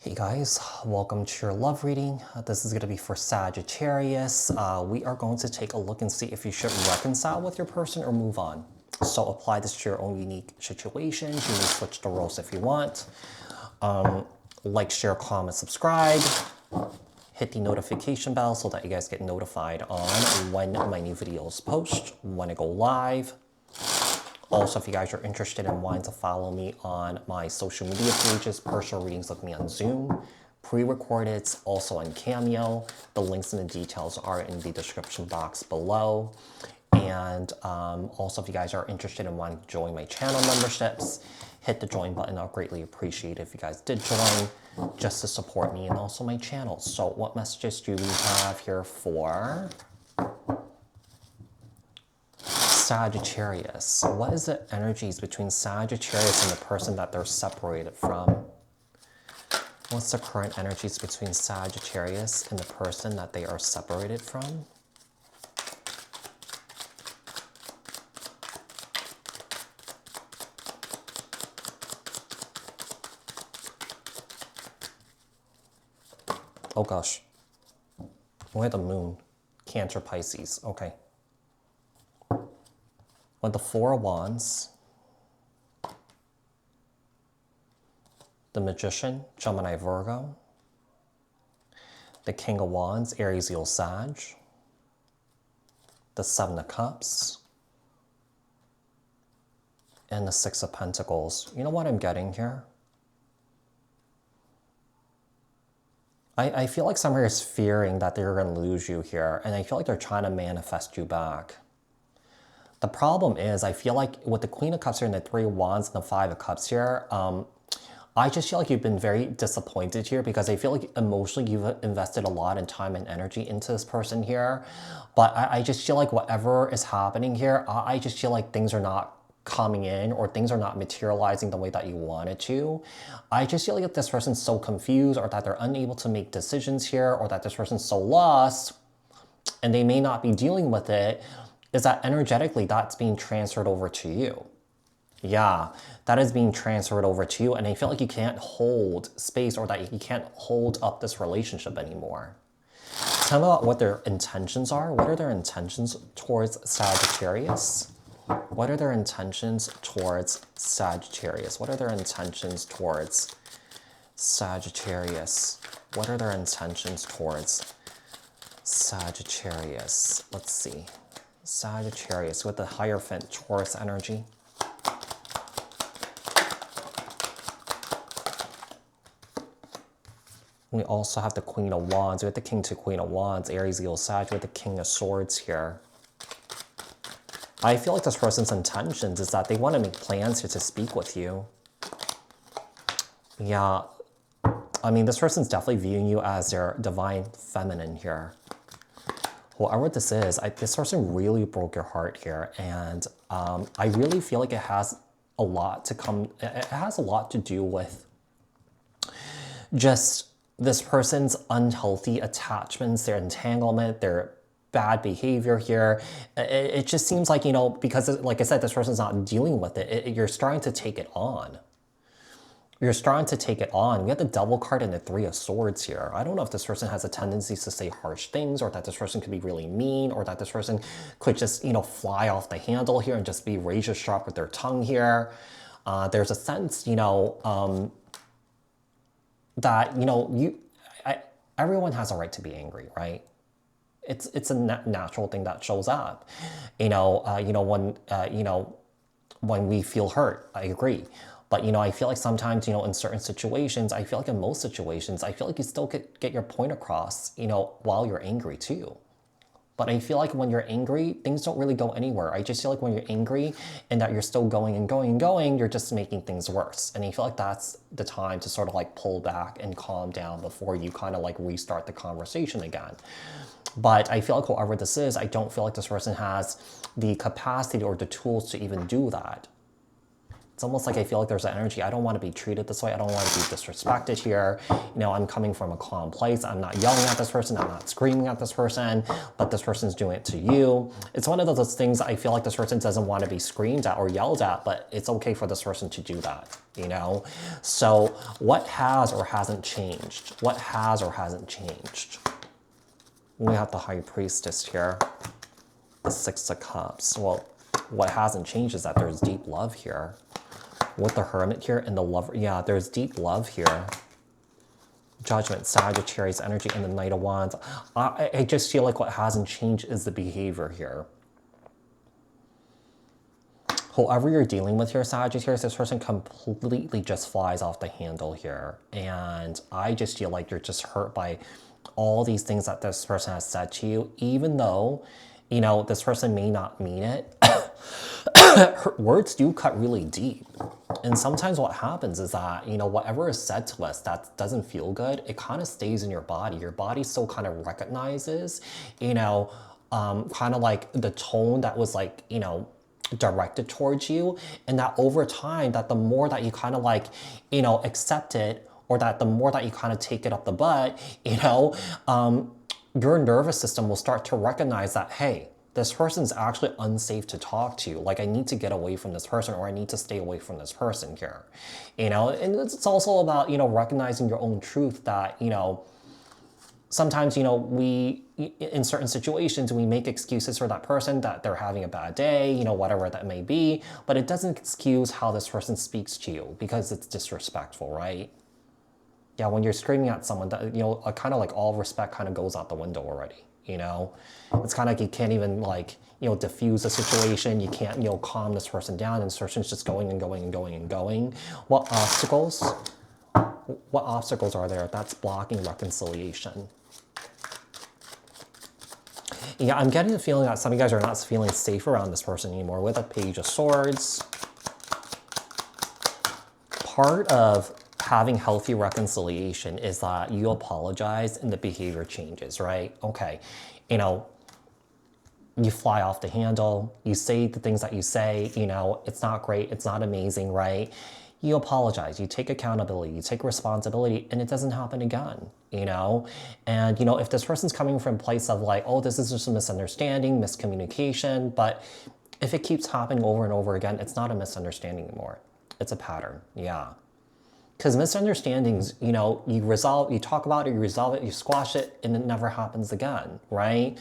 Hey guys, welcome to your love reading. This is going to be for Sagittarius. We are going to take a look and see if you should reconcile with your person or move on. So apply this to your own unique situations. You may switch the roles if you want. Like, share, comment, subscribe. Hit the notification bell so that you guys get notified on when my new videos post, when I go live. Also, if you guys are interested in wanting to follow me on my social media pages, personal readings with me on Zoom, pre-recorded, also on Cameo. The links and the details are in the description box below. And also, if you guys are interested in wanting to join my channel memberships, hit the join button. I'll greatly appreciate it if you guys did join, just to support me and also my channel. So what messages do we have here for Sagittarius? What is the energies between Sagittarius and the person that they're separated from? What's the current energies between Sagittarius and the person that they are separated from? Oh gosh. We had the moon. Cancer, Pisces. Okay. With the Four of Wands, the Magician, Gemini, Virgo, the King of Wands, Aries, Leo, Sag, the Seven of Cups, and the Six of Pentacles. You know what I'm getting here? I feel like somebody is fearing that they're going to lose you here, and I feel like they're trying to manifest you back. The problem is, I feel like with the Queen of Cups here and the Three of Wands and the Five of Cups here, I just feel like you've been very disappointed here because I feel like emotionally you've invested a lot in time and energy into this person here. But I just feel like whatever is happening here, I just feel like things are not coming in or things are not materializing the way that you want it to. I just feel like if this person's so confused or that they're unable to make decisions here or that this person's so lost and they may not be dealing with it, is that energetically that's being transferred over to you. Yeah, that is being transferred over to you, and I feel like you can't hold space or that you can't hold up this relationship anymore. Tell me about what their intentions are. What are their intentions towards Sagittarius? What are their intentions towards Sagittarius? What are their intentions towards Sagittarius? What are their intentions towards Sagittarius? Let's see. Sagittarius with the Hierophant, Taurus energy. We also have the Queen of Wands. We have the King to Queen of Wands, Aries, Leo, Sag. We have the King of Swords here. I feel like this person's intentions is that they want to make plans here to speak with you. Yeah, I mean, this person's definitely viewing you as their divine feminine here. Whoever this is, this person really broke your heart here, and I really feel like it has a lot to come. It has a lot to do with just this person's unhealthy attachments, their entanglement, their bad behavior here. It just seems like, you know, because like I said, this person's not dealing with it. You're starting to take it on. You're starting to take it on. We have the Devil card and the Three of Swords here. I don't know if this person has a tendency to say harsh things or that this person could be really mean or that this person could just, you know, fly off the handle here and just be razor sharp with their tongue here. There's a sense, you know, that, you know, everyone has a right to be angry, right? It's a natural thing that shows up. You know, when we feel hurt, I agree. But, you know, I feel like sometimes, you know, in certain situations, I feel like in most situations, I feel like you still get your point across, you know, while you're angry too. But I feel like when you're angry, things don't really go anywhere. I just feel like when you're angry and that you're still going and going and going, you're just making things worse. And I feel like that's the time to sort of like pull back and calm down before you kind of like restart the conversation again. But I feel like whoever this is, I don't feel like this person has the capacity or the tools to even do that. It's almost like I feel like there's an energy. I don't want to be treated this way. I don't want to be disrespected here. You know, I'm coming from a calm place. I'm not yelling at this person. I'm not screaming at this person, but this person's doing it to you. It's one of those things I feel like this person doesn't want to be screamed at or yelled at, but it's okay for this person to do that, you know? So what has or hasn't changed? What has or hasn't changed? We have the High Priestess here, the Six of Cups. Well, what hasn't changed is that there's deep love here. With the Hermit here and the Lover, yeah, there's deep love here. Judgment, Sagittarius energy, and the Knight of Wands. I just feel like what hasn't changed is the behavior here. Whoever you're dealing with here, Sagittarius, this person completely just flies off the handle here. And I just feel like you're just hurt by all these things that this person has said to you, even though, you know, this person may not mean it. Her words do cut really deep. And sometimes what happens is that, you know, whatever is said to us that doesn't feel good, it kind of stays in your body. Your body still kind of recognizes, you know, kind of like the tone that was like, you know, directed towards you. And that over time, that the more that you kind of like, you know, accept it, or that the more that you kind of take it up the butt, you know, your nervous system will start to recognize that, hey, this person's actually unsafe to talk to. Like, I need to get away from this person, or I need to stay away from this person here. You know, and it's also about, you know, recognizing your own truth that, you know, sometimes, you know, we, in certain situations, we make excuses for that person that they're having a bad day, you know, whatever that may be, but it doesn't excuse how this person speaks to you because it's disrespectful, right? Yeah, when you're screaming at someone, that, you know, kind of like all respect kind of goes out the window already. You know, it's kind of like you can't even like, you know, diffuse the situation. You can't, you know, calm this person down, and this person's just going and going and going and going. What obstacles? What obstacles are there? That's blocking reconciliation. Yeah, I'm getting the feeling that some of you guys are not feeling safe around this person anymore with a Page of Swords. Part of having healthy reconciliation is that you apologize and the behavior changes, right? Okay, you know, you fly off the handle, you say the things that you say, you know, it's not great, it's not amazing, right? You apologize, you take accountability, you take responsibility, and it doesn't happen again, you know? And, you know, if this person's coming from a place of like, oh, this is just a misunderstanding, miscommunication, but if it keeps happening over and over again, it's not a misunderstanding anymore. It's a pattern, yeah. Because misunderstandings, you know, you resolve, you talk about it, you resolve it, you squash it, and it never happens again, right?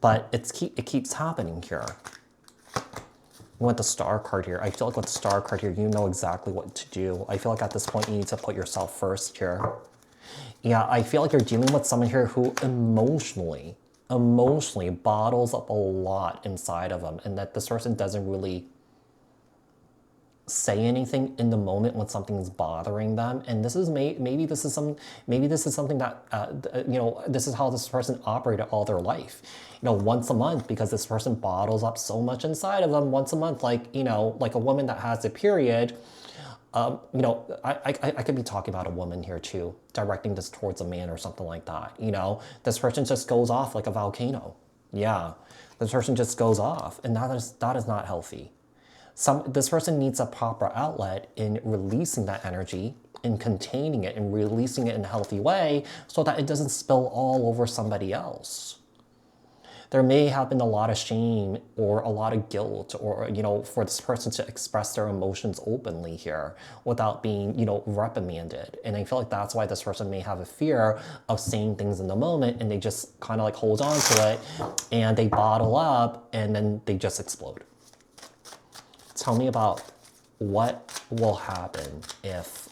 But it keeps happening here. With the Star card here, I feel like with the Star card here, you know exactly what to do. I feel like at this point, you need to put yourself first here. Yeah, I feel like you're dealing with someone here who emotionally bottles up a lot inside of them, and that this person doesn't really say anything in the moment when something's bothering them. And this is maybe this is something that you know, this is how this person operated all their life, you know, once a month, because this person bottles up so much inside of them once a month, like, you know, like a woman that has a period. You know, I could be talking about a woman here too, directing this towards a man or something like that. You know, this person just goes off like a volcano. Yeah, this person just goes off, and that is not healthy. This person needs a proper outlet in releasing that energy, in containing it, and releasing it in a healthy way so that it doesn't spill all over somebody else. There may have been a lot of shame or a lot of guilt, or, you know, for this person to express their emotions openly here without being, you know, reprimanded. And I feel like that's why this person may have a fear of saying things in the moment, and they just kind of like hold on to it, and they bottle up, and then they just explode. Tell me about what will happen if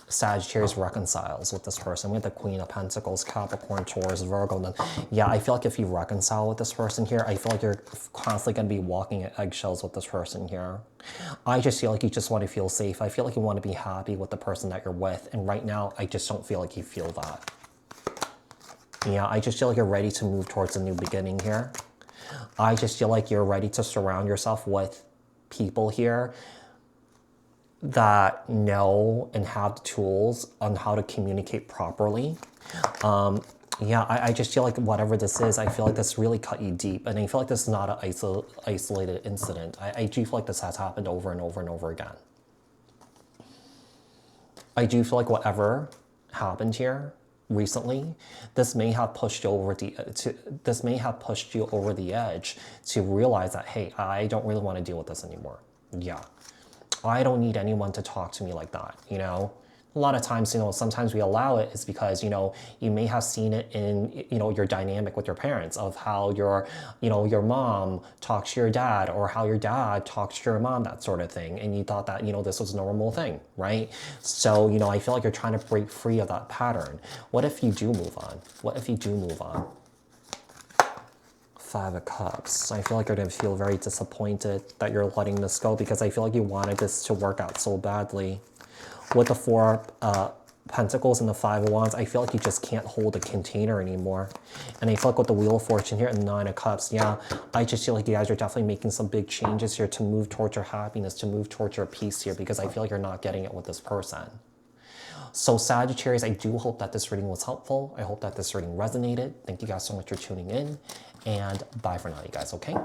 Sagittarius reconciles with this person. We have the Queen of Pentacles, Capricorn, Taurus, Virgo. Then, yeah, I feel like if you reconcile with this person here, I feel like you're constantly going to be walking at eggshells with this person here. I just feel like you just want to feel safe. I feel like you want to be happy with the person that you're with. And right now, I just don't feel like you feel that. Yeah, I just feel like you're ready to move towards a new beginning here. I just feel like you're ready to surround yourself with people here that know and have the tools on how to communicate properly. Yeah, I just feel like whatever this is, I feel like this really cut you deep. And I feel like this is not an isolated incident. I do feel like this has happened over and over and over again. I do feel like whatever happened here recently, this may have pushed you over the edge to realize that, hey, I don't really want to deal with this anymore. Yeah. I don't need anyone to talk to me like that, you know? A lot of times, you know, sometimes we allow it is because, you know, you may have seen it in, you know, your dynamic with your parents of how your, you know, your mom talks to your dad or how your dad talks to your mom, that sort of thing. And you thought that, you know, this was a normal thing, right? So, you know, I feel like you're trying to break free of that pattern. What if you do move on? What if you do move on? Five of Cups. I feel like you're going to feel very disappointed that you're letting this go because I feel like you wanted this to work out so badly. With the Four Pentacles and the Five of Wands, I feel like you just can't hold a container anymore. And I feel like with the Wheel of Fortune here and the Nine of Cups, yeah, I just feel like you guys are definitely making some big changes here to move towards your happiness, to move towards your peace here, because I feel like you're not getting it with this person. So Sagittarius, I do hope that this reading was helpful. I hope that this reading resonated. Thank you guys so much for tuning in, and bye for now, you guys, okay?